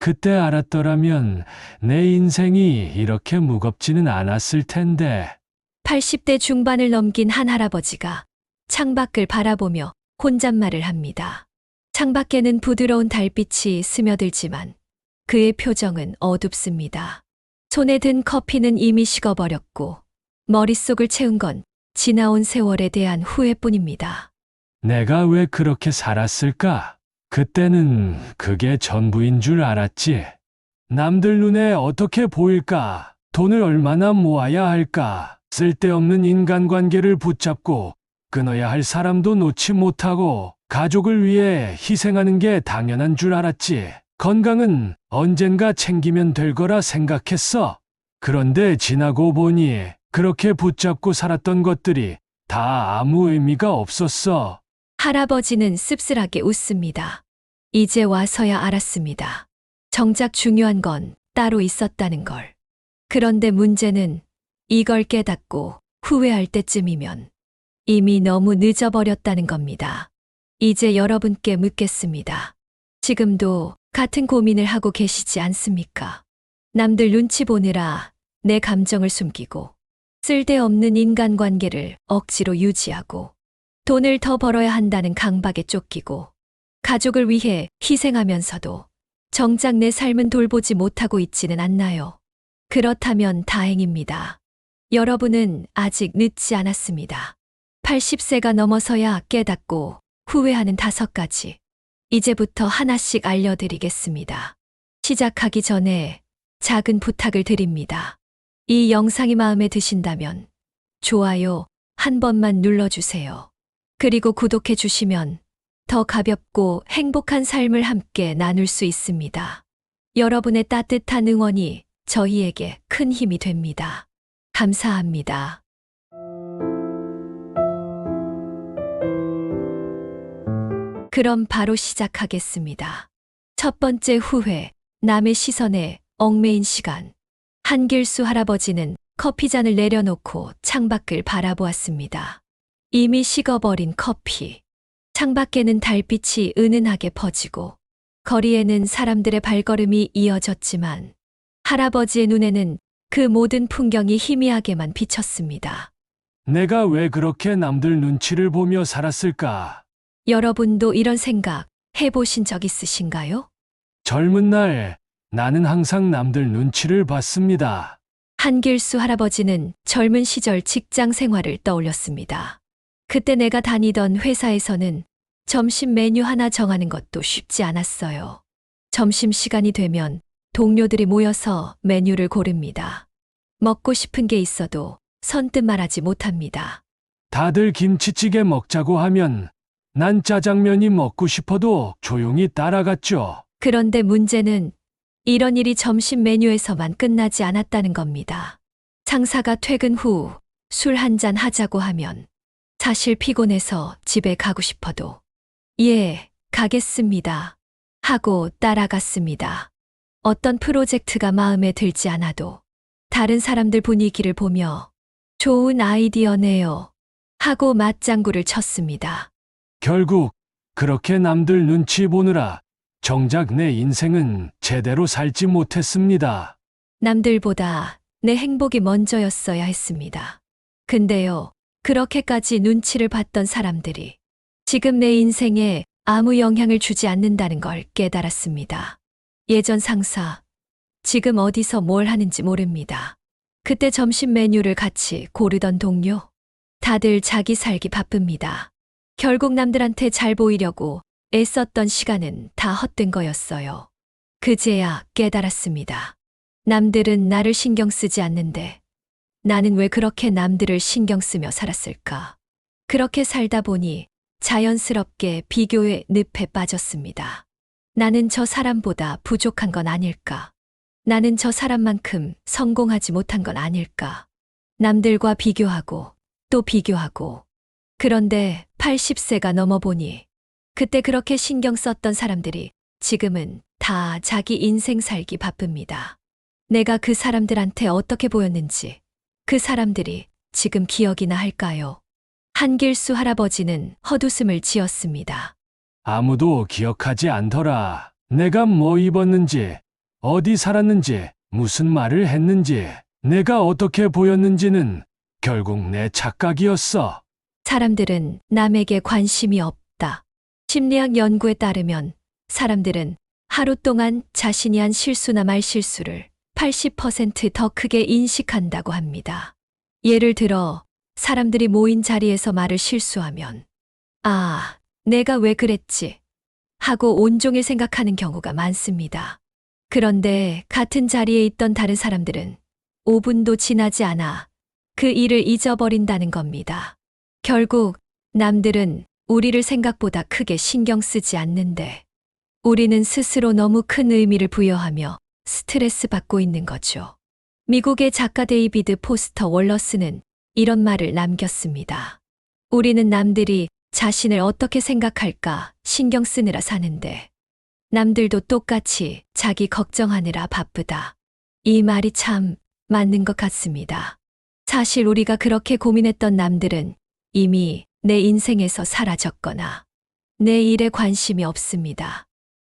그때 알았더라면 내 인생이 이렇게 무겁지는 않았을 텐데. 80대 중반을 넘긴 한 할아버지가 창밖을 바라보며 혼잣말을 합니다. 창밖에는 부드러운 달빛이 스며들지만 그의 표정은 어둡습니다. 손에 든 커피는 이미 식어버렸고 머릿속을 채운 건 지나온 세월에 대한 후회뿐입니다. 내가 왜 그렇게 살았을까? 그때는 그게 전부인 줄 알았지. 남들 눈에 어떻게 보일까? 돈을 얼마나 모아야 할까? 쓸데없는 인간관계를 붙잡고 끊어야 할 사람도 놓지 못하고 가족을 위해 희생하는 게 당연한 줄 알았지. 건강은 언젠가 챙기면 될 거라 생각했어. 그런데 지나고 보니 그렇게 붙잡고 살았던 것들이 다 아무 의미가 없었어. 할아버지는 씁쓸하게 웃습니다. 이제 와서야 알았습니다. 정작 중요한 건 따로 있었다는 걸. 그런데 문제는 이걸 깨닫고 후회할 때쯤이면 이미 너무 늦어버렸다는 겁니다. 이제 여러분께 묻겠습니다. 지금도 같은 고민을 하고 계시지 않습니까? 남들 눈치 보느라 내 감정을 숨기고 쓸데없는 인간관계를 억지로 유지하고 돈을 더 벌어야 한다는 강박에 쫓기고 가족을 위해 희생하면서도 정작 내 삶은 돌보지 못하고 있지는 않나요? 그렇다면 다행입니다. 여러분은 아직 늦지 않았습니다. 80세가 넘어서야 깨닫고 후회하는 5가지. 이제부터 하나씩 알려드리겠습니다. 시작하기 전에 작은 부탁을 드립니다. 이 영상이 마음에 드신다면 좋아요 한 번만 눌러주세요. 그리고 구독해 주시면 더 가볍고 행복한 삶을 함께 나눌 수 있습니다. 여러분의 따뜻한 응원이 저희에게 큰 힘이 됩니다. 감사합니다. 그럼 바로 시작하겠습니다. 첫 번째 후회, 남의 시선에 얽매인 시간. 한길수 할아버지는 커피잔을 내려놓고 창밖을 바라보았습니다. 이미 식어버린 커피. 창밖에는 달빛이 은은하게 퍼지고 거리에는 사람들의 발걸음이 이어졌지만 할아버지의 눈에는 그 모든 풍경이 희미하게만 비쳤습니다. 내가 왜 그렇게 남들 눈치를 보며 살았을까? 여러분도 이런 생각 해보신 적 있으신가요? 젊은 날 나는 항상 남들 눈치를 봤습니다. 한길수 할아버지는 젊은 시절 직장 생활을 떠올렸습니다. 그때 내가 다니던 회사에서는 점심 메뉴 하나 정하는 것도 쉽지 않았어요. 점심시간이 되면 동료들이 모여서 메뉴를 고릅니다. 먹고 싶은 게 있어도 선뜻 말하지 못합니다. 다들 김치찌개 먹자고 하면 난 짜장면이 먹고 싶어도 조용히 따라갔죠. 그런데 문제는 이런 일이 점심 메뉴에서만 끝나지 않았다는 겁니다. 상사가 퇴근 후 술 한잔 하자고 하면 사실 피곤해서 집에 가고 싶어도 예, 가겠습니다 하고 따라갔습니다. 어떤 프로젝트가 마음에 들지 않아도 다른 사람들 분위기를 보며 좋은 아이디어네요 하고 맞장구를 쳤습니다. 결국 그렇게 남들 눈치 보느라 정작 내 인생은 제대로 살지 못했습니다. 남들보다 내 행복이 먼저였어야 했습니다. 근데요, 그렇게까지 눈치를 봤던 사람들이 지금 내 인생에 아무 영향을 주지 않는다는 걸 깨달았습니다. 예전 상사, 지금 어디서 뭘 하는지 모릅니다. 그때 점심 메뉴를 같이 고르던 동료, 다들 자기 살기 바쁩니다. 결국 남들한테 잘 보이려고 애썼던 시간은 다 헛된 거였어요. 그제야 깨달았습니다. 남들은 나를 신경 쓰지 않는데 나는 왜 그렇게 남들을 신경 쓰며 살았을까? 그렇게 살다 보니 자연스럽게 비교의 늪에 빠졌습니다. 나는 저 사람보다 부족한 건 아닐까? 나는 저 사람만큼 성공하지 못한 건 아닐까? 남들과 비교하고 또 비교하고. 그런데 80세가 넘어보니 그때 그렇게 신경 썼던 사람들이 지금은 다 자기 인생 살기 바쁩니다. 내가 그 사람들한테 어떻게 보였는지 그 사람들이 지금 기억이나 할까요? 한길수 할아버지는 헛웃음을 지었습니다. 아무도 기억하지 않더라. 내가 뭐 입었는지, 어디 살았는지, 무슨 말을 했는지, 내가 어떻게 보였는지는 결국 내 착각이었어. 사람들은 남에게 관심이 없다. 심리학 연구에 따르면 사람들은 하루 동안 자신이 한 실수나 말실수를 80%더 크게 인식한다고 합니다. 예를 들어 사람들이 모인 자리에서 말을 실수하면 아, 내가 왜 그랬지? 하고 온종일 생각하는 경우가 많습니다. 그런데 같은 자리에 있던 다른 사람들은 5분도 지나지 않아 그 일을 잊어버린다는 겁니다. 결국 남들은 우리를 생각보다 크게 신경 쓰지 않는데 우리는 스스로 너무 큰 의미를 부여하며 스트레스 받고 있는 거죠. 미국의 작가 데이비드 포스터 월러스는 이런 말을 남겼습니다. 우리는 남들이 자신을 어떻게 생각할까 신경 쓰느라 사는데 남들도 똑같이 자기 걱정하느라 바쁘다. 이 말이 참 맞는 것 같습니다. 사실 우리가 그렇게 고민했던 남들은 이미 내 인생에서 사라졌거나 내 일에 관심이 없습니다.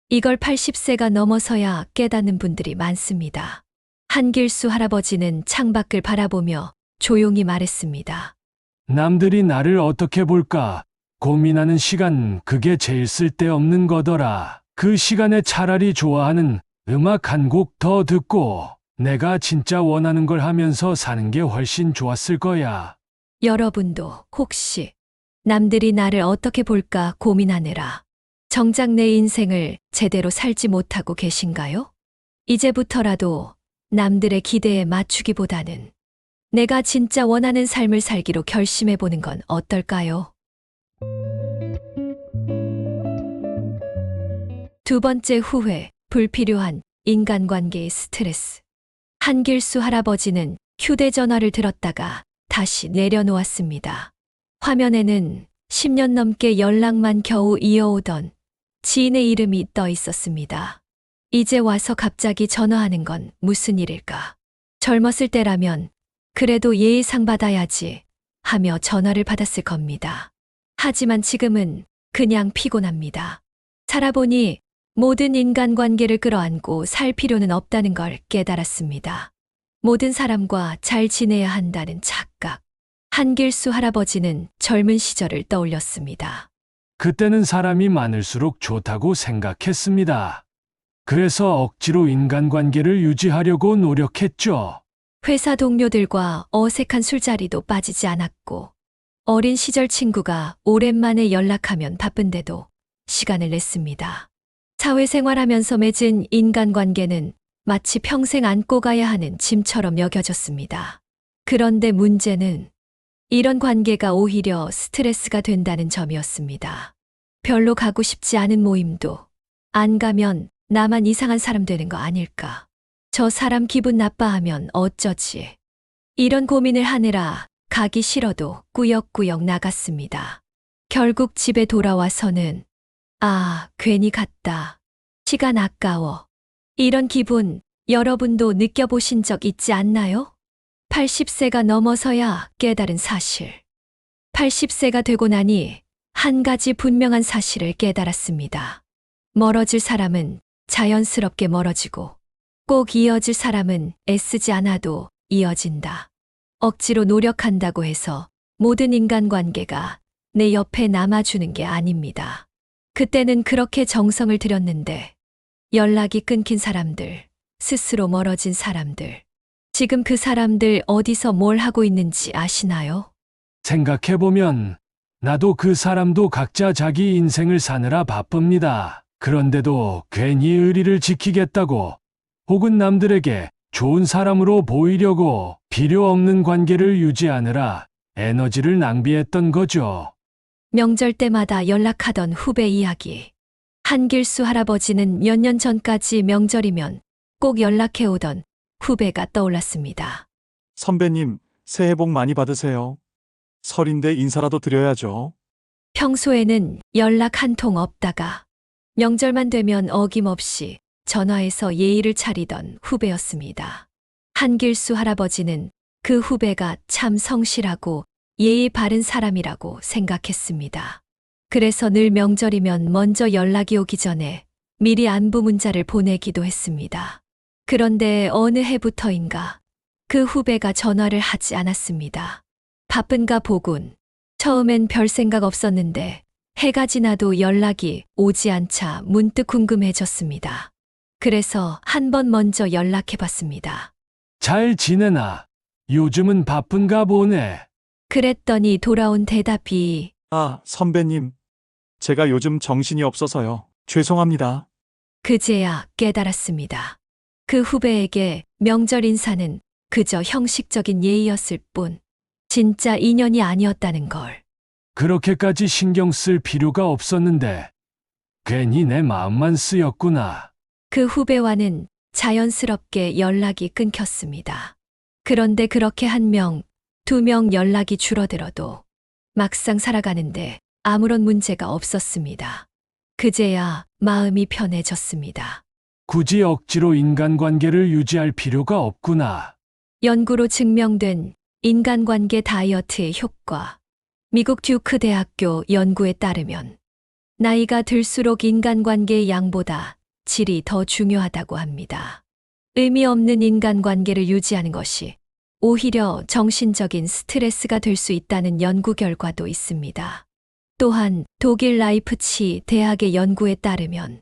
이걸 80세가 넘어서야 깨닫는 분들이 많습니다. 한길수 할아버지는 창밖을 바라보며 조용히 말했습니다. 남들이 나를 어떻게 볼까 고민하는 시간, 그게 제일 쓸데없는 거더라. 그 시간에 차라리 좋아하는 음악 한 곡 더 듣고 내가 진짜 원하는 걸 하면서 사는 게 훨씬 좋았을 거야. 여러분도 혹시 남들이 나를 어떻게 볼까 고민하느라 정작 내 인생을 제대로 살지 못하고 계신가요? 이제부터라도 남들의 기대에 맞추기보다는 내가 진짜 원하는 삶을 살기로 결심해 보는 건 어떨까요? 두 번째 후회, 불필요한 인간관계의 스트레스. 한길수 할아버지는 휴대전화를 들었다가 다시 내려놓았습니다. 화면에는 10년 넘게 연락만 겨우 이어오던 지인의 이름이 떠 있었습니다. 이제 와서 갑자기 전화하는 건 무슨 일일까? 젊었을 때라면 그래도 예의상 받아야지 하며 전화를 받았을 겁니다. 하지만 지금은 그냥 피곤합니다. 살아보니 모든 인간관계를 끌어안고 살 필요는 없다는 걸 깨달았습니다. 모든 사람과 잘 지내야 한다는 착각. 한길수 할아버지는 젊은 시절을 떠올렸습니다. 그때는 사람이 많을수록 좋다고 생각했습니다. 그래서 억지로 인간관계를 유지하려고 노력했죠. 회사 동료들과 어색한 술자리도 빠지지 않았고 어린 시절 친구가 오랜만에 연락하면 바쁜데도 시간을 냈습니다. 사회생활하면서 맺은 인간관계는 마치 평생 안고 가야 하는 짐처럼 여겨졌습니다. 그런데 문제는 이런 관계가 오히려 스트레스가 된다는 점이었습니다. 별로 가고 싶지 않은 모임도 안 가면 나만 이상한 사람 되는 거 아닐까? 저 사람 기분 나빠하면 어쩌지? 이런 고민을 하느라 가기 싫어도 꾸역꾸역 나갔습니다. 결국 집에 돌아와서는 아, 괜히 갔다. 시간 아까워. 이런 기분 여러분도 느껴보신 적 있지 않나요? 80세가 넘어서야 깨달은 사실. 80세가 되고 나니 한 가지 분명한 사실을 깨달았습니다. 멀어질 사람은 자연스럽게 멀어지고 꼭 이어질 사람은 애쓰지 않아도 이어진다. 억지로 노력한다고 해서 모든 인간관계가 내 옆에 남아주는 게 아닙니다. 그때는 그렇게 정성을 들였는데 연락이 끊긴 사람들, 스스로 멀어진 사람들, 지금 그 사람들 어디서 뭘 하고 있는지 아시나요? 생각해보면 나도 그 사람도 각자 자기 인생을 사느라 바쁩니다. 그런데도 괜히 의리를 지키겠다고 혹은 남들에게 좋은 사람으로 보이려고 필요 없는 관계를 유지하느라 에너지를 낭비했던 거죠. 명절 때마다 연락하던 후배 이야기. 한길수 할아버지는 몇 년 전까지 명절이면 꼭 연락해오던 후배가 떠올랐습니다. 선배님, 새해 복 많이 받으세요. 설인데 인사라도 드려야죠. 평소에는 연락 한 통 없다가 명절만 되면 어김없이 전화해서 예의를 차리던 후배였습니다. 한길수 할아버지는 그 후배가 참 성실하고 예의 바른 사람이라고 생각했습니다. 그래서 늘 명절이면 먼저 연락이 오기 전에 미리 안부 문자를 보내기도 했습니다. 그런데 어느 해부터인가 그 후배가 전화를 하지 않았습니다. 바쁜가 보군. 처음엔 별 생각 없었는데 해가 지나도 연락이 오지 않자 문득 궁금해졌습니다. 그래서 한 번 먼저 연락해 봤습니다. 잘 지내나? 요즘은 바쁜가 보네. 그랬더니 돌아온 대답이 아, 선배님. 제가 요즘 정신이 없어서요. 죄송합니다. 그제야 깨달았습니다. 그 후배에게 명절 인사는 그저 형식적인 예의였을 뿐 진짜 인연이 아니었다는 걸. 그렇게까지 신경 쓸 필요가 없었는데 괜히 내 마음만 쓰였구나. 그 후배와는 자연스럽게 연락이 끊겼습니다. 그런데 그렇게 한 명, 두 명 연락이 줄어들어도 막상 살아가는데 아무런 문제가 없었습니다. 그제야 마음이 편해졌습니다. 굳이 억지로 인간관계를 유지할 필요가 없구나. 연구로 증명된 인간관계 다이어트의 효과. 미국 듀크 대학교 연구에 따르면 나이가 들수록 인간관계의 양보다 질이 더 중요하다고 합니다. 의미 없는 인간관계를 유지하는 것이 오히려 정신적인 스트레스가 될 수 있다는 연구 결과도 있습니다. 또한 독일 라이프치 대학의 연구에 따르면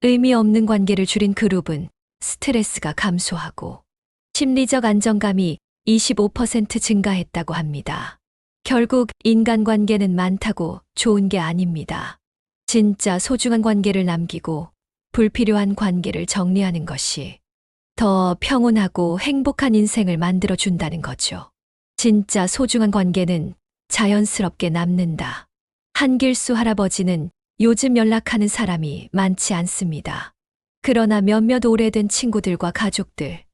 의미 없는 관계를 줄인 그룹은 스트레스가 감소하고 심리적 안정감이 25% 증가했다고 합니다. 결국 인간관계는 많다고 좋은 게 아닙니다. 진짜 소중한 관계를 남기고 불필요한 관계를 정리하는 것이 더 평온하고 행복한 인생을 만들어 준다는 거죠. 진짜 소중한 관계는 자연스럽게 남는다. 한길수 할아버지는 요즘 연락하는 사람이 많지 않습니다. 그러나 몇몇 오래된 친구들과 가족들,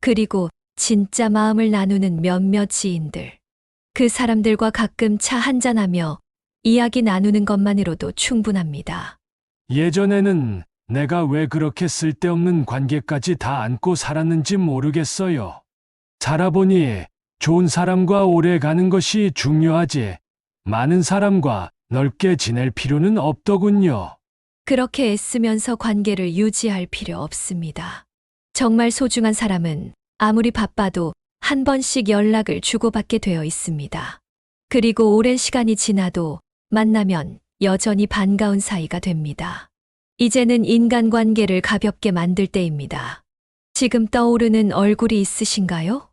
그리고 진짜 마음을 나누는 몇몇 지인들, 그 사람들과 가끔 차 한잔하며 이야기 나누는 것만으로도 충분합니다. 예전에는 내가 왜 그렇게 쓸데없는 관계까지 다 안고 살았는지 모르겠어요. 살아보니 좋은 사람과 오래 가는 것이 중요하지, 많은 사람과 넓게 지낼 필요는 없더군요. 그렇게 애쓰면서 관계를 유지할 필요 없습니다. 정말 소중한 사람은 아무리 바빠도 한 번씩 연락을 주고받게 되어 있습니다. 그리고 오랜 시간이 지나도 만나면 여전히 반가운 사이가 됩니다. 이제는 인간관계를 가볍게 만들 때입니다. 지금 떠오르는 얼굴이 있으신가요?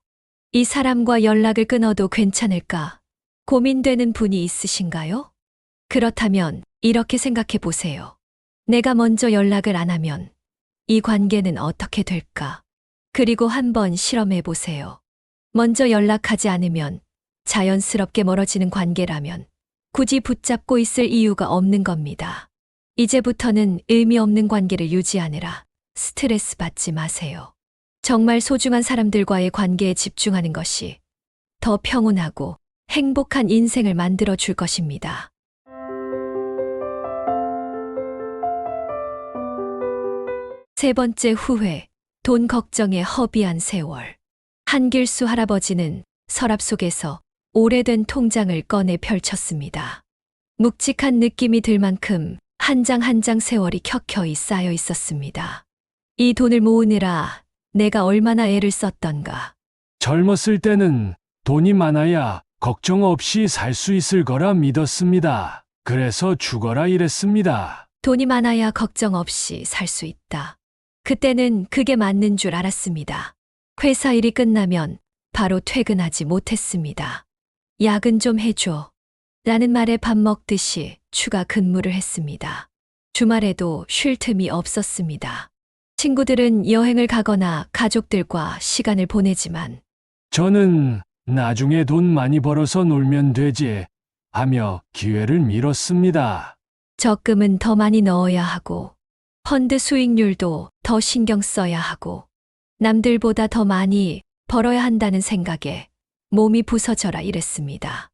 이 사람과 연락을 끊어도 괜찮을까 고민되는 분이 있으신가요? 그렇다면 이렇게 생각해 보세요. 내가 먼저 연락을 안 하면 이 관계는 어떻게 될까? 그리고 한번 실험해 보세요. 먼저 연락하지 않으면 자연스럽게 멀어지는 관계라면 굳이 붙잡고 있을 이유가 없는 겁니다. 이제부터는 의미 없는 관계를 유지하느라 스트레스 받지 마세요. 정말 소중한 사람들과의 관계에 집중하는 것이 더 평온하고 행복한 인생을 만들어 줄 것입니다. 세 번째 후회, 돈 걱정에 허비한 세월. 한길수 할아버지는 서랍 속에서 오래된 통장을 꺼내 펼쳤습니다. 묵직한 느낌이 들 만큼 한 장 한 장 세월이 켜켜이 쌓여 있었습니다. 이 돈을 모으느라 내가 얼마나 애를 썼던가. 젊었을 때는 돈이 많아야 걱정 없이 살 수 있을 거라 믿었습니다. 그래서 죽어라 이랬습니다. 돈이 많아야 걱정 없이 살 수 있다. 그때는 그게 맞는 줄 알았습니다. 회사 일이 끝나면 바로 퇴근하지 못했습니다. 야근 좀 해줘. 라는 말에 밥 먹듯이 추가 근무를 했습니다. 주말에도 쉴 틈이 없었습니다. 친구들은 여행을 가거나 가족들과 시간을 보내지만 저는 나중에 돈 많이 벌어서 놀면 되지 하며 기회를 미뤘습니다. 적금은 더 많이 넣어야 하고 펀드 수익률도 더 신경 써야 하고 남들보다 더 많이 벌어야 한다는 생각에 몸이 부서져라 이랬습니다.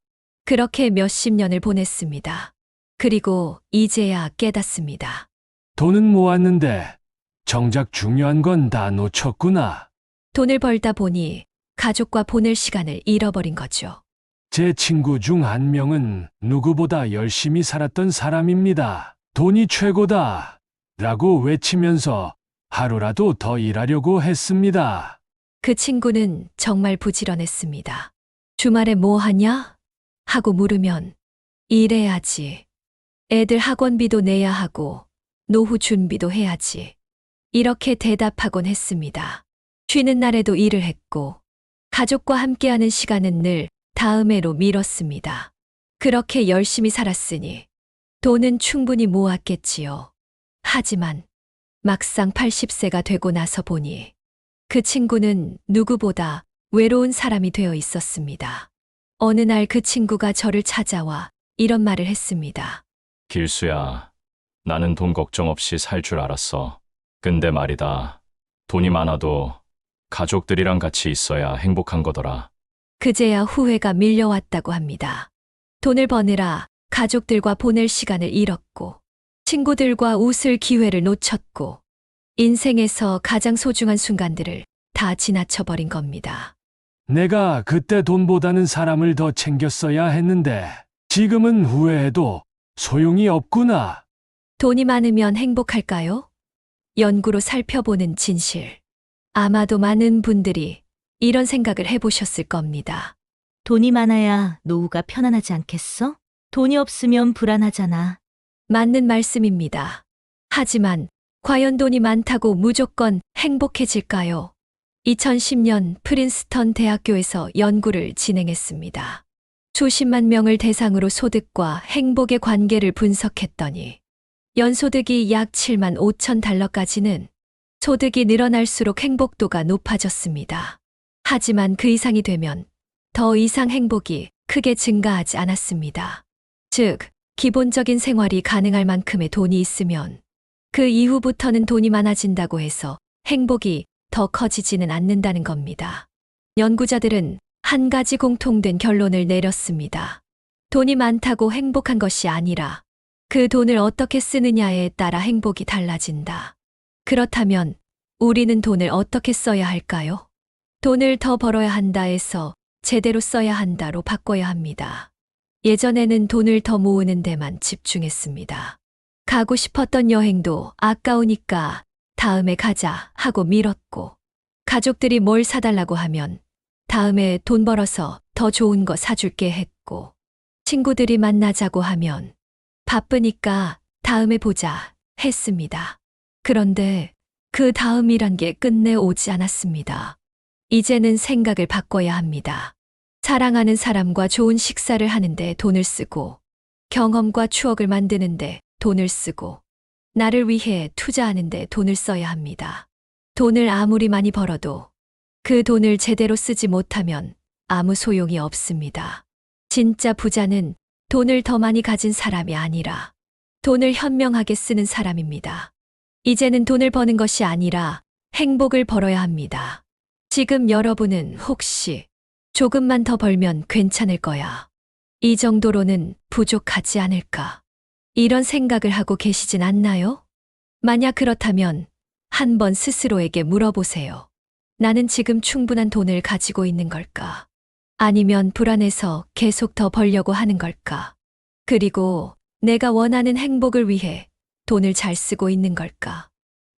그렇게 몇십 년을 보냈습니다. 그리고 이제야 깨닫습니다. 돈은 모았는데 정작 중요한 건 다 놓쳤구나. 돈을 벌다 보니 가족과 보낼 시간을 잃어버린 거죠. 제 친구 중 한 명은 누구보다 열심히 살았던 사람입니다. 돈이 최고다 라고 외치면서 하루라도 더 일하려고 했습니다. 그 친구는 정말 부지런했습니다. 주말에 뭐 하냐? 하고 물으면 일해야지. 애들 학원비도 내야 하고 노후 준비도 해야지. 이렇게 대답하곤 했습니다. 쉬는 날에도 일을 했고 가족과 함께하는 시간은 늘 다음해로 미뤘습니다. 그렇게 열심히 살았으니 돈은 충분히 모았겠지요. 하지만 막상 80세가 되고 나서 보니 그 친구는 누구보다 외로운 사람이 되어 있었습니다. 어느 날 그 친구가 저를 찾아와 이런 말을 했습니다. 길수야, 나는 돈 걱정 없이 살 줄 알았어. 근데 말이다. 돈이 많아도 가족들이랑 같이 있어야 행복한 거더라. 그제야 후회가 밀려왔다고 합니다. 돈을 버느라 가족들과 보낼 시간을 잃었고, 친구들과 웃을 기회를 놓쳤고, 인생에서 가장 소중한 순간들을 다 지나쳐버린 겁니다. 내가 그때 돈보다는 사람을 더 챙겼어야 했는데 지금은 후회해도 소용이 없구나. 돈이 많으면 행복할까요? 연구로 살펴보는 진실. 아마도 많은 분들이 이런 생각을 해보셨을 겁니다. 돈이 많아야 노후가 편안하지 않겠어? 돈이 없으면 불안하잖아. 맞는 말씀입니다. 하지만 과연 돈이 많다고 무조건 행복해질까요? 2010년 프린스턴 대학교에서 연구를 진행했습니다. 수십만 명을 대상으로 소득과 행복의 관계를 분석했더니 연소득이 약 7만 5천 달러까지는 소득이 늘어날수록 행복도가 높아졌습니다. 하지만 그 이상이 되면 더 이상 행복이 크게 증가하지 않았습니다. 즉, 기본적인 생활이 가능할 만큼의 돈이 있으면 그 이후부터는 돈이 많아진다고 해서 행복이 더 커지지는 않는다는 겁니다. 연구자들은 한 가지 공통된 결론을 내렸습니다. 돈이 많다고 행복한 것이 아니라 그 돈을 어떻게 쓰느냐에 따라 행복이 달라진다. 그렇다면 우리는 돈을 어떻게 써야 할까요? 돈을 더 벌어야 한다에서 제대로 써야 한다로 바꿔야 합니다. 예전에는 돈을 더 모으는 데만 집중했습니다. 가고 싶었던 여행도 아까우니까 다음에 가자 하고 미뤘고, 가족들이 뭘 사달라고 하면 다음에 돈 벌어서 더 좋은 거 사줄게 했고, 친구들이 만나자고 하면 바쁘니까 다음에 보자 했습니다. 그런데 그 다음이란 게 끝내 오지 않았습니다. 이제는 생각을 바꿔야 합니다. 사랑하는 사람과 좋은 식사를 하는데 돈을 쓰고, 경험과 추억을 만드는데 돈을 쓰고, 나를 위해 투자하는데 돈을 써야 합니다. 돈을 아무리 많이 벌어도 그 돈을 제대로 쓰지 못하면 아무 소용이 없습니다. 진짜 부자는 돈을 더 많이 가진 사람이 아니라 돈을 현명하게 쓰는 사람입니다. 이제는 돈을 버는 것이 아니라 행복을 벌어야 합니다. 지금 여러분은 혹시 조금만 더 벌면 괜찮을 거야, 이 정도로는 부족하지 않을까, 이런 생각을 하고 계시진 않나요? 만약 그렇다면 한번 스스로에게 물어보세요. 나는 지금 충분한 돈을 가지고 있는 걸까? 아니면 불안해서 계속 더 벌려고 하는 걸까? 그리고 내가 원하는 행복을 위해 돈을 잘 쓰고 있는 걸까?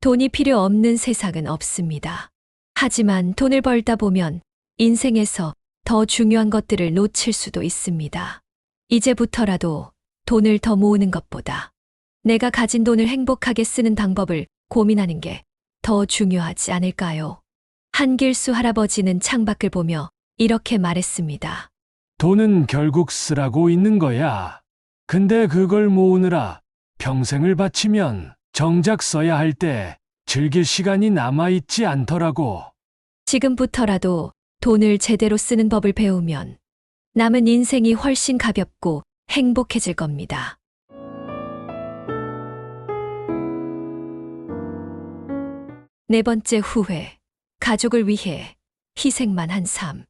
돈이 필요 없는 세상은 없습니다. 하지만 돈을 벌다 보면 인생에서 더 중요한 것들을 놓칠 수도 있습니다. 이제부터라도 돈을 더 모으는 것보다 내가 가진 돈을 행복하게 쓰는 방법을 고민하는 게 더 중요하지 않을까요? 한길수 할아버지는 창밖을 보며 이렇게 말했습니다. 돈은 결국 쓰라고 있는 거야. 근데 그걸 모으느라 평생을 바치면 정작 써야 할 때 즐길 시간이 남아있지 않더라고. 지금부터라도 돈을 제대로 쓰는 법을 배우면 남은 인생이 훨씬 가볍고 행복해질 겁니다. 네 번째 후회. 가족을 위해 희생만 한 삶.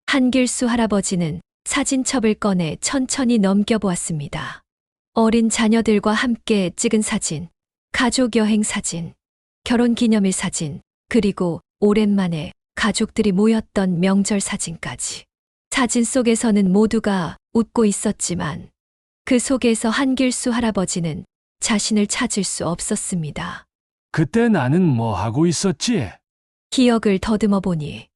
한길수 할아버지는 사진첩을 꺼내 천천히 넘겨보았습니다. 어린 자녀들과 함께 찍은 사진, 가족 여행 사진, 결혼 기념일 사진, 그리고 오랜만에 가족들이 모였던 명절 사진까지. 사진 속에서는 모두가 웃고 있었지만 그 속에서 한길수 할아버지는 자신을 찾을 수 없었습니다. 그때 나는 뭐 하고 있었지? 기억을 더듬어 보니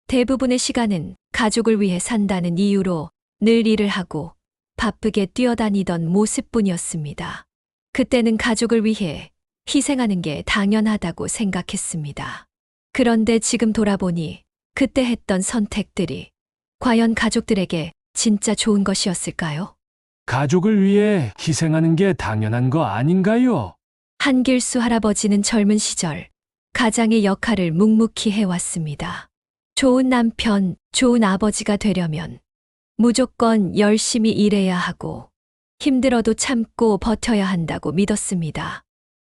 대부분의 시간은 가족을 위해 산다는 이유로 늘 일을 하고 바쁘게 뛰어다니던 모습뿐이었습니다. 그때는 가족을 위해 희생하는 게 당연하다고 생각했습니다. 그런데 지금 돌아보니 그때 했던 선택들이 과연 가족들에게 진짜 좋은 것이었을까요? 가족을 위해 희생하는 게 당연한 거 아닌가요? 한길수 할아버지는 젊은 시절 가장의 역할을 묵묵히 해왔습니다. 좋은 남편, 좋은 아버지가 되려면 무조건 열심히 일해야 하고 힘들어도 참고 버텨야 한다고 믿었습니다.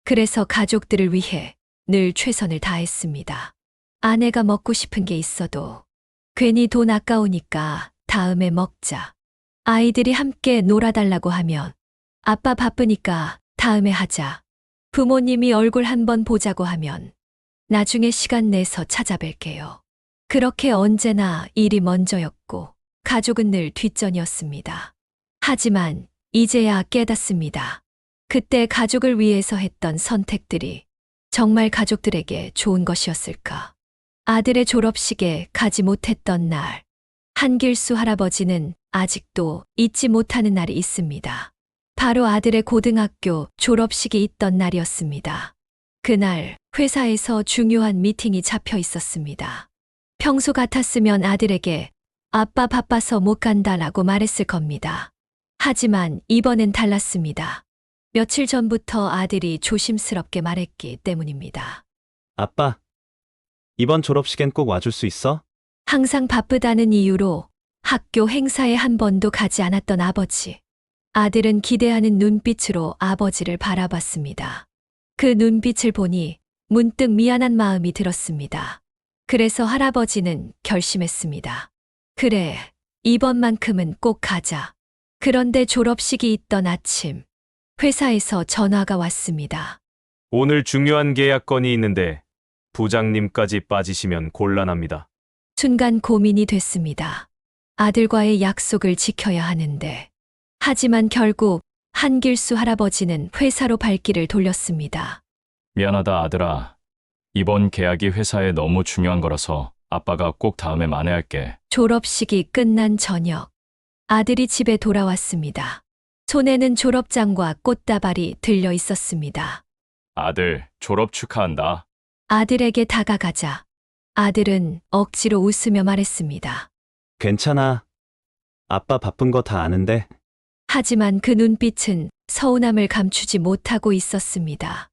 그래서 가족들을 위해 늘 최선을 다했습니다. 아내가 먹고 싶은 게 있어도 괜히 돈 아까우니까 다음에 먹자. 아이들이 함께 놀아달라고 하면 아빠 바쁘니까 다음에 하자. 부모님이 얼굴 한번 보자고 하면 나중에 시간 내서 찾아뵐게요. 그렇게 언제나 일이 먼저였고 가족은 늘 뒷전이었습니다. 하지만 이제야 깨닫습니다. 그때 가족을 위해서 했던 선택들이 정말 가족들에게 좋은 것이었을까? 아들의 졸업식에 가지 못했던 날, 한길수 할아버지는 아직도 잊지 못하는 날이 있습니다. 바로 아들의 고등학교 졸업식이 있던 날이었습니다. 그날 회사에서 중요한 미팅이 잡혀 있었습니다. 평소 같았으면 아들에게 아빠 바빠서 못 간다라고 말했을 겁니다. 하지만 이번엔 달랐습니다. 며칠 전부터 아들이 조심스럽게 말했기 때문입니다. 아빠, 이번 졸업식엔 꼭 와줄 수 있어? 항상 바쁘다는 이유로 학교 행사에 한 번도 가지 않았던 아버지. 아들은 기대하는 눈빛으로 아버지를 바라봤습니다. 그 눈빛을 보니 문득 미안한 마음이 들었습니다. 그래서 할아버지는 결심했습니다. 그래, 이번만큼은 꼭 가자. 그런데 졸업식이 있던 아침, 회사에서 전화가 왔습니다. 오늘 중요한 계약 건이 있는데 부장님까지 빠지시면 곤란합니다. 순간 고민이 됐습니다. 아들과의 약속을 지켜야 하는데. 하지만 결국 한길수 할아버지는 회사로 발길을 돌렸습니다. 미안하다, 아들아. 이번 계약이 회사에 너무 중요한 거라서 아빠가 꼭 다음에 만회할게. 졸업식이 끝난 저녁, 아들이 집에 돌아왔습니다. 손에는 졸업장과 꽃다발이 들려 있었습니다. 아들, 졸업 축하한다. 아들에게 다가가자 아들은 억지로 웃으며 말했습니다. 괜찮아. 아빠 바쁜 거 다 아는데. 하지만 그 눈빛은 서운함을 감추지 못하고 있었습니다.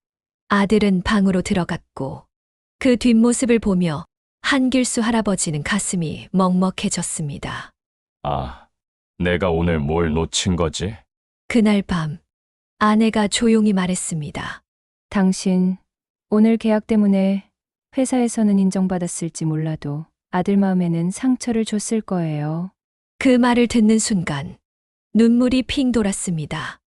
아들은 방으로 들어갔고 그 뒷모습을 보며 한길수 할아버지는 가슴이 먹먹해졌습니다. 아, 내가 오늘 뭘 놓친 거지? 그날 밤 아내가 조용히 말했습니다. 당신, 오늘 계약 때문에 회사에서는 인정받았을지 몰라도 아들 마음에는 상처를 줬을 거예요. 그 말을 듣는 순간 눈물이 핑 돌았습니다.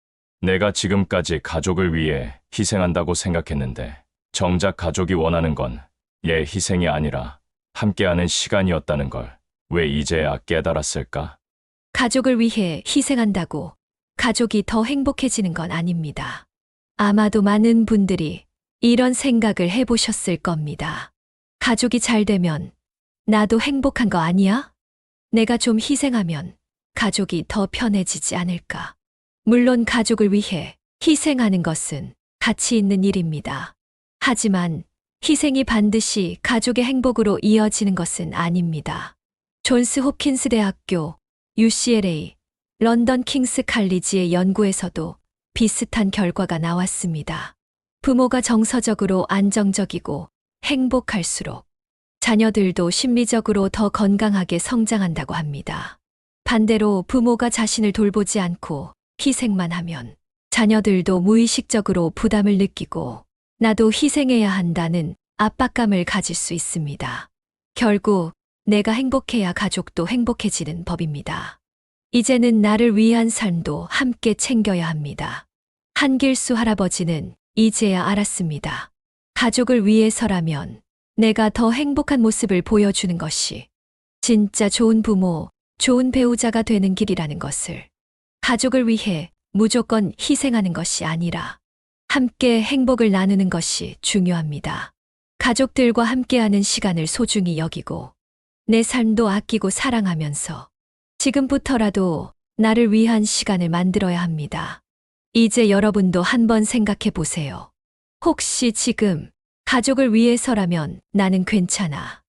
내가 지금까지 가족을 위해 희생한다고 생각했는데 정작 가족이 원하는 건 얘 희생이 아니라 함께하는 시간이었다는 걸 왜 이제야 깨달았을까? 가족을 위해 희생한다고 가족이 더 행복해지는 건 아닙니다. 아마도 많은 분들이 이런 생각을 해보셨을 겁니다. 가족이 잘 되면 나도 행복한 거 아니야? 내가 좀 희생하면 가족이 더 편해지지 않을까? 물론 가족을 위해 희생하는 것은 가치 있는 일입니다. 하지만 희생이 반드시 가족의 행복으로 이어지는 것은 아닙니다. 존스 홉킨스 대학교, UCLA, 런던 킹스 칼리지의 연구에서도 비슷한 결과가 나왔습니다. 부모가 정서적으로 안정적이고 행복할수록 자녀들도 심리적으로 더 건강하게 성장한다고 합니다. 반대로 부모가 자신을 돌보지 않고 희생만 하면 자녀들도 무의식적으로 부담을 느끼고 나도 희생해야 한다는 압박감을 가질 수 있습니다. 결국 내가 행복해야 가족도 행복해지는 법입니다. 이제는 나를 위한 삶도 함께 챙겨야 합니다. 한길수 할아버지는 이제야 알았습니다. 가족을 위해서라면 내가 더 행복한 모습을 보여주는 것이 진짜 좋은 부모, 좋은 배우자가 되는 길이라는 것을. 가족을 위해 무조건 희생하는 것이 아니라 함께 행복을 나누는 것이 중요합니다. 가족들과 함께하는 시간을 소중히 여기고 내 삶도 아끼고 사랑하면서 지금부터라도 나를 위한 시간을 만들어야 합니다. 이제 여러분도 한번 생각해 보세요. 혹시 지금 가족을 위해서라면 나는 괜찮아.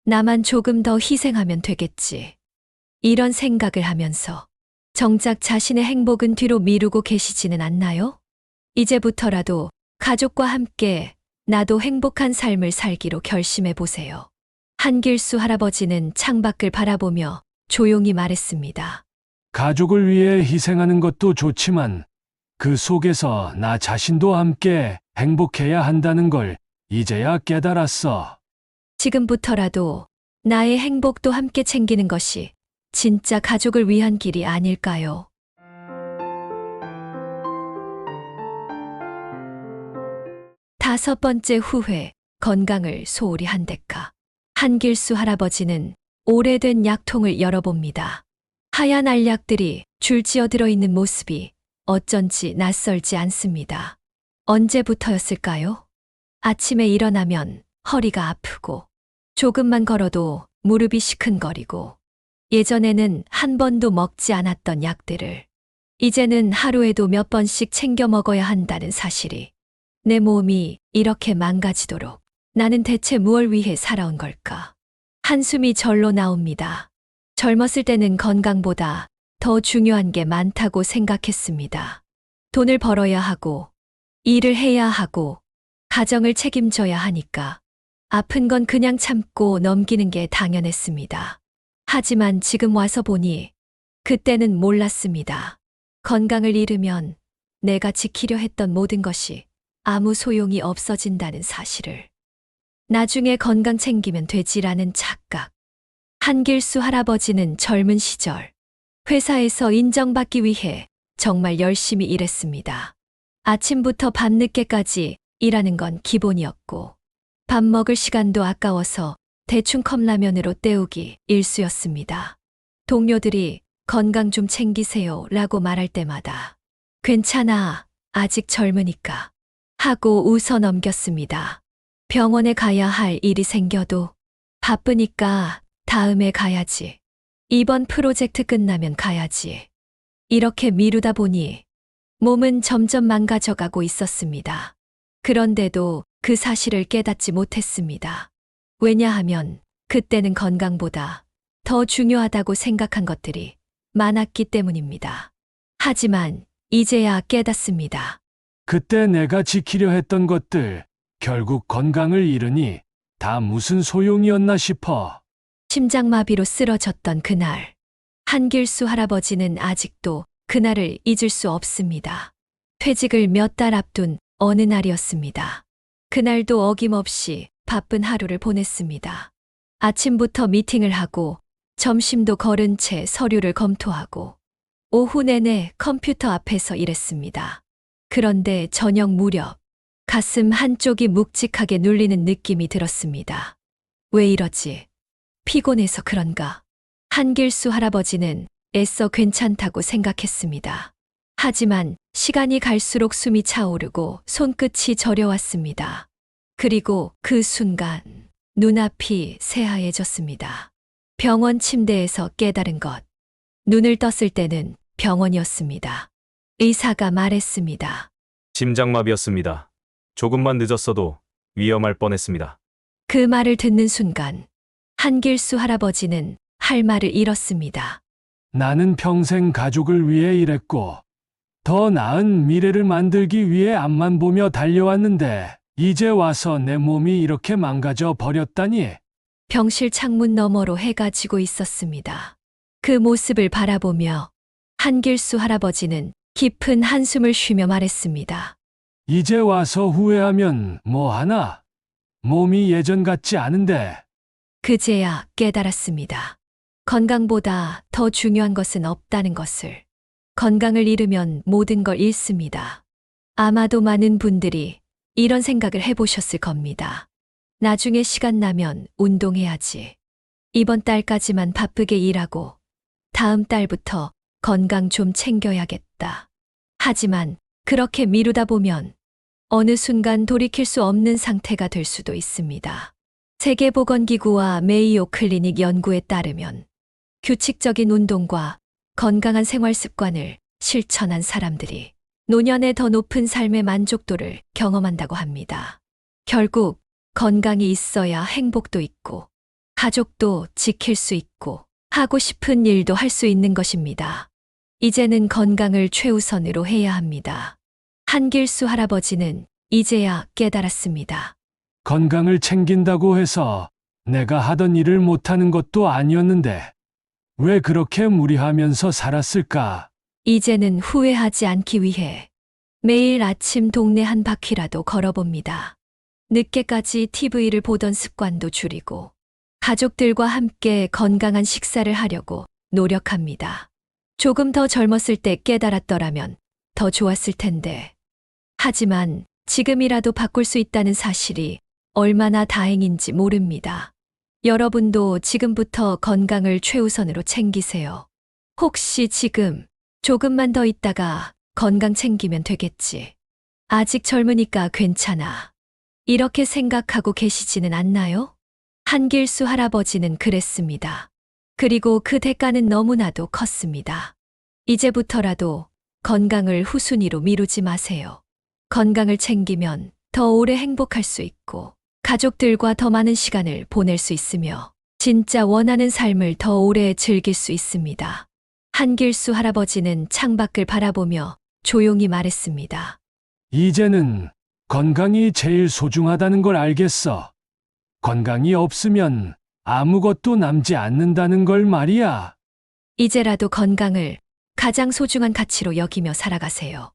나만 조금 더 희생하면 되겠지. 이런 생각을 하면서 정작 자신의 행복은 뒤로 미루고 계시지는 않나요? 이제부터라도 가족과 함께 나도 행복한 삶을 살기로 결심해 보세요. 한길수 할아버지는 창밖을 바라보며 조용히 말했습니다. 가족을 위해 희생하는 것도 좋지만 그 속에서 나 자신도 함께 행복해야 한다는 걸 이제야 깨달았어. 지금부터라도 나의 행복도 함께 챙기는 것이 진짜 가족을 위한 길이 아닐까요? 다섯 번째 후회, 건강을 소홀히 한 대가. 한길수 할아버지는 오래된 약통을 열어봅니다. 하얀 알약들이 줄지어 들어있는 모습이 어쩐지 낯설지 않습니다. 언제부터였을까요? 아침에 일어나면 허리가 아프고 조금만 걸어도 무릎이 시큰거리고 예전에는 한 번도 먹지 않았던 약들을 이제는 하루에도 몇 번씩 챙겨 먹어야 한다는 사실이 내 몸이 이렇게 망가지도록 나는 대체 무엇을 위해 살아온 걸까? 한숨이 절로 나옵니다. 젊었을 때는 건강보다 더 중요한 게 많다고 생각했습니다. 돈을 벌어야 하고, 일을 해야 하고, 가정을 책임져야 하니까 아픈 건 그냥 참고 넘기는 게 당연했습니다. 하지만 지금 와서 보니 그때는 몰랐습니다. 건강을 잃으면 내가 지키려 했던 모든 것이 아무 소용이 없어진다는 사실을. 나중에 건강 챙기면 되지라는 착각. 한길수 할아버지는 젊은 시절 회사에서 인정받기 위해 정말 열심히 일했습니다. 아침부터 밤늦게까지 일하는 건 기본이었고 밥 먹을 시간도 아까워서 대충 컵라면으로 때우기 일쑤였습니다. 동료들이 건강 좀 챙기세요 라고 말할 때마다 괜찮아, 아직 젊으니까 하고 웃어 넘겼습니다. 병원에 가야 할 일이 생겨도 바쁘니까 다음에 가야지. 이번 프로젝트 끝나면 가야지. 이렇게 미루다 보니 몸은 점점 망가져가고 있었습니다. 그런데도 그 사실을 깨닫지 못했습니다. 왜냐하면 그때는 건강보다 더 중요하다고 생각한 것들이 많았기 때문입니다. 하지만 이제야 깨닫습니다. 그때 내가 지키려 했던 것들 결국 건강을 잃으니 다 무슨 소용이었나 싶어. 심장마비로 쓰러졌던 그날. 한길수 할아버지는 아직도 그날을 잊을 수 없습니다. 퇴직을 몇 달 앞둔 어느 날이었습니다. 그날도 어김없이 바쁜 하루를 보냈습니다. 아침부터 미팅을 하고 점심도 거른 채 서류를 검토하고 오후 내내 컴퓨터 앞에서 일했습니다. 그런데 저녁 무렵 가슴 한쪽이 묵직하게 눌리는 느낌이 들었습니다. 왜 이러지? 피곤해서 그런가? 한길수 할아버지는 애써 괜찮다고 생각했습니다. 하지만 시간이 갈수록 숨이 차오르고 손끝이 저려왔습니다. 그리고 그 순간 눈앞이 새하얘졌습니다. 병원 침대에서 깨달은 것. 눈을 떴을 때는 병원이었습니다. 의사가 말했습니다. 심장마비였습니다. 조금만 늦었어도 위험할 뻔했습니다. 그 말을 듣는 순간 한길수 할아버지는 할 말을 잃었습니다. 나는 평생 가족을 위해 일했고 더 나은 미래를 만들기 위해 앞만 보며 달려왔는데 이제 와서 내 몸이 이렇게 망가져 버렸다니. 병실 창문 너머로 해가 지고 있었습니다. 그 모습을 바라보며 한길수 할아버지는 깊은 한숨을 쉬며 말했습니다. 이제 와서 후회하면 뭐 하나? 몸이 예전 같지 않은데. 그제야 깨달았습니다. 건강보다 더 중요한 것은 없다는 것을. 건강을 잃으면 모든 걸 잃습니다. 아마도 많은 분들이 이런 생각을 해보셨을 겁니다. 나중에 시간 나면 운동해야지. 이번 달까지만 바쁘게 일하고 다음 달부터 건강 좀 챙겨야겠다. 하지만 그렇게 미루다 보면 어느 순간 돌이킬 수 없는 상태가 될 수도 있습니다. 세계보건기구와 메이오 클리닉 연구에 따르면 규칙적인 운동과 건강한 생활 습관을 실천한 사람들이 노년에 더 높은 삶의 만족도를 경험한다고 합니다. 결국 건강이 있어야 행복도 있고 가족도 지킬 수 있고 하고 싶은 일도 할 수 있는 것입니다. 이제는 건강을 최우선으로 해야 합니다. 한길수 할아버지는 이제야 깨달았습니다. 건강을 챙긴다고 해서 내가 하던 일을 못하는 것도 아니었는데 왜 그렇게 무리하면서 살았을까? 이제는 후회하지 않기 위해 매일 아침 동네 한 바퀴라도 걸어봅니다. 늦게까지 TV를 보던 습관도 줄이고 가족들과 함께 건강한 식사를 하려고 노력합니다. 조금 더 젊었을 때 깨달았더라면 더 좋았을 텐데. 하지만 지금이라도 바꿀 수 있다는 사실이 얼마나 다행인지 모릅니다. 여러분도 지금부터 건강을 최우선으로 챙기세요. 혹시 지금 조금만 더 있다가 건강 챙기면 되겠지. 아직 젊으니까 괜찮아. 이렇게 생각하고 계시지는 않나요? 한길수 할아버지는 그랬습니다. 그리고 그 대가는 너무나도 컸습니다. 이제부터라도 건강을 후순위로 미루지 마세요. 건강을 챙기면 더 오래 행복할 수 있고 가족들과 더 많은 시간을 보낼 수 있으며 진짜 원하는 삶을 더 오래 즐길 수 있습니다. 한길수 할아버지는 창밖을 바라보며 조용히 말했습니다. 이제는 건강이 제일 소중하다는 걸 알겠어. 건강이 없으면 아무것도 남지 않는다는 걸 말이야. 이제라도 건강을 가장 소중한 가치로 여기며 살아가세요.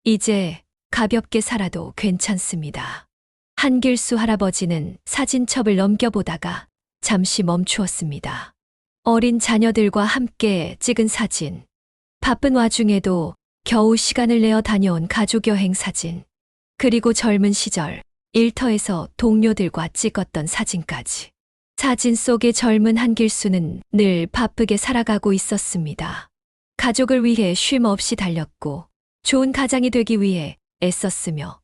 이제 가볍게 살아도 괜찮습니다. 한길수 할아버지는 사진첩을 넘겨보다가 잠시 멈추었습니다. 어린 자녀들과 함께 찍은 사진, 바쁜 와중에도 겨우 시간을 내어 다녀온 가족여행 사진, 그리고 젊은 시절 일터에서 동료들과 찍었던 사진까지. 사진 속의 젊은 한길수는 늘 바쁘게 살아가고 있었습니다. 가족을 위해 쉼 없이 달렸고 좋은 가장이 되기 위해 애썼으며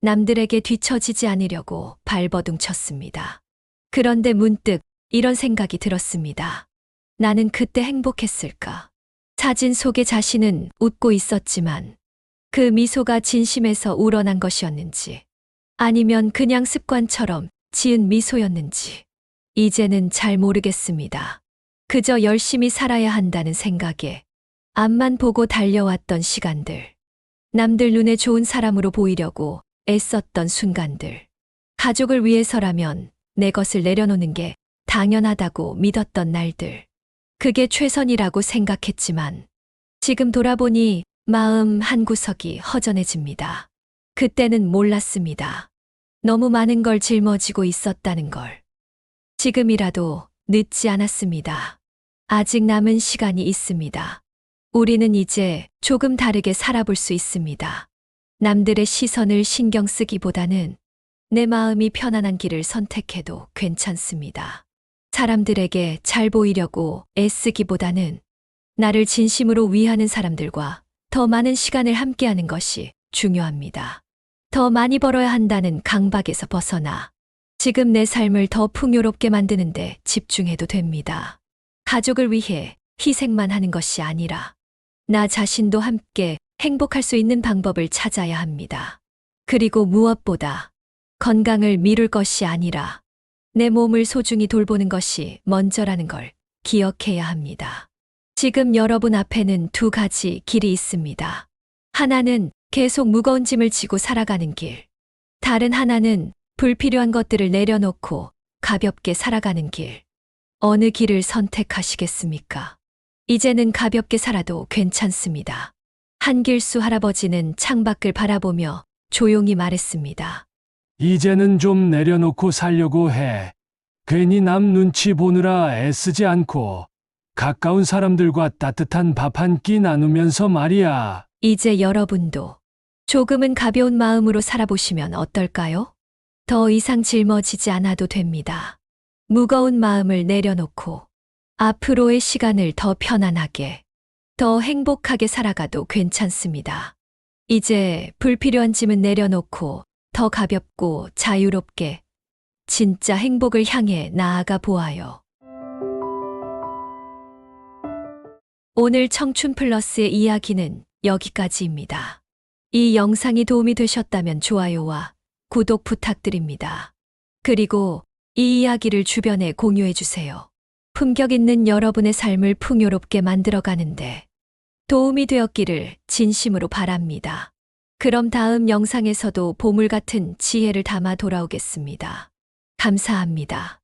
남들에게 뒤처지지 않으려고 발버둥 쳤습니다. 그런데 문득 이런 생각이 들었습니다. 나는 그때 행복했을까? 사진 속의 자신은 웃고 있었지만 그 미소가 진심에서 우러난 것이었는지 아니면 그냥 습관처럼 지은 미소였는지 이제는 잘 모르겠습니다. 그저 열심히 살아야 한다는 생각에 앞만 보고 달려왔던 시간들, 남들 눈에 좋은 사람으로 보이려고 애썼던 순간들, 가족을 위해서라면 내 것을 내려놓는 게 당연하다고 믿었던 날들, 그게 최선이라고 생각했지만 지금 돌아보니 마음 한구석이 허전해집니다. 그때는 몰랐습니다. 너무 많은 걸 짊어지고 있었다는 걸. 지금이라도 늦지 않았습니다. 아직 남은 시간이 있습니다. 우리는 이제 조금 다르게 살아볼 수 있습니다. 남들의 시선을 신경 쓰기보다는 내 마음이 편안한 길을 선택해도 괜찮습니다. 사람들에게 잘 보이려고 애쓰기보다는 나를 진심으로 위하는 사람들과 더 많은 시간을 함께하는 것이 중요합니다. 더 많이 벌어야 한다는 강박에서 벗어나 지금 내 삶을 더 풍요롭게 만드는데 집중해도 됩니다. 가족을 위해 희생만 하는 것이 아니라 나 자신도 함께 행복할 수 있는 방법을 찾아야 합니다. 그리고 무엇보다 건강을 미룰 것이 아니라 내 몸을 소중히 돌보는 것이 먼저라는 걸 기억해야 합니다. 지금 여러분 앞에는 두 가지 길이 있습니다. 하나는 계속 무거운 짐을 지고 살아가는 길. 다른 하나는 불필요한 것들을 내려놓고 가볍게 살아가는 길. 어느 길을 선택하시겠습니까? 이제는 가볍게 살아도 괜찮습니다. 한길수 할아버지는 창밖을 바라보며 조용히 말했습니다. 이제는 좀 내려놓고 살려고 해. 괜히 남 눈치 보느라 애쓰지 않고 가까운 사람들과 따뜻한 밥 한 끼 나누면서 말이야. 이제 여러분도 조금은 가벼운 마음으로 살아보시면 어떨까요? 더 이상 짊어지지 않아도 됩니다. 무거운 마음을 내려놓고 앞으로의 시간을 더 편안하게, 더 행복하게 살아가도 괜찮습니다. 이제 불필요한 짐은 내려놓고 더 가볍고 자유롭게 진짜 행복을 향해 나아가 보아요. 오늘 청춘 플러스의 이야기는 여기까지입니다. 이 영상이 도움이 되셨다면 좋아요와 구독 부탁드립니다. 그리고 이 이야기를 주변에 공유해 주세요. 품격 있는 여러분의 삶을 풍요롭게 만들어가는데 도움이 되었기를 진심으로 바랍니다. 그럼 다음 영상에서도 보물 같은 지혜를 담아 돌아오겠습니다. 감사합니다.